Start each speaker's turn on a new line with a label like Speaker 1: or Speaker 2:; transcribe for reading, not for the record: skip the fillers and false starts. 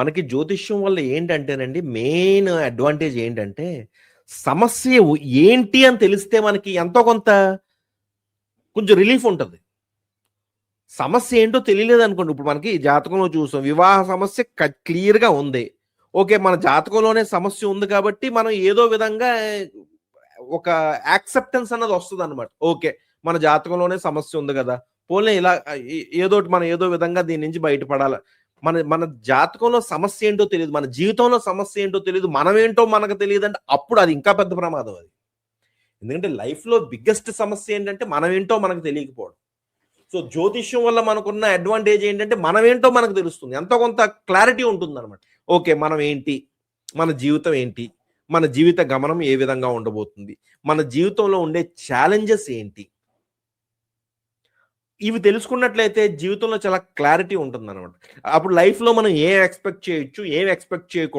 Speaker 1: మనకి జ్యోతిష్యం వల్ల ఏంటంటేనండి, మెయిన్ అడ్వాంటేజ్ ఏంటంటే, సమస్య ఏంటి అని తెలిస్తే మనకి ఎంతో కొంత కొంచెం రిలీఫ్ ఉంటది. సమస్య ఏంటో తెలియలేదనుకోండి, ఇప్పుడు మనకి జాతకంలో చూసాం వివాహ సమస్య క్లియర్‌గా ఉంది. ఓకే. మన జాతకంలోనే సమస్య ఉంది కాబట్టి మనం ఏదో విధంగా ఒక యాక్సెప్టెన్స్ అన్నది వస్తదనమాట. ఓకే. మన జాతకంలోనే సమస్య ఉంది గదా! పోన్లే ఇలా ఏదోటి మనం ఏదో విధంగా దీని నుంచి బయటపడాల. మన మన జాతకంలో సమస్య ఏంటో తెలీదు. మన జీవితంలో సమస్య ఏంటో తెలీదు. మనమేంటో మనకు తెలీదంటే అప్పుడు అది ఇంకా పెద్ద ప్రమాదం అది. ఎందుకంటే లైఫ్‌లో బిగ్గెస్ట్ సమస్య ఏంటంటే మనమేంటో మనకు తెలియకపోవడం. సో, జ్యోతిష్యం వల్ల మనకున్న అడ్వాంటేజ్ ఏంటంటే మనమేంటో మనకు తెలుస్తుంది. ఎంతో కొంత క్లారిటీ ఉంటుందనమాట. ఓకే. మనం ఏంటి? మన జీవితం ఏంటి? మన జీవిత గమనం ఏ విధంగా ఉండబోతుంది? మన జీవితంలో ఉండే ఛాలెంజెస్ ఏంటి? ఇవి తెలుసుకున్నట్లయితే జీవితంలో చాలా క్లారిటీ ఉంటుందనమాట. అప్పుడు లైఫ్‌లో మనం ఏం ఎక్స్‌పెక్ట్ చేయొచ్చు? ఏం ఎక్స్‌పెక్ట్ చేయకూడదు?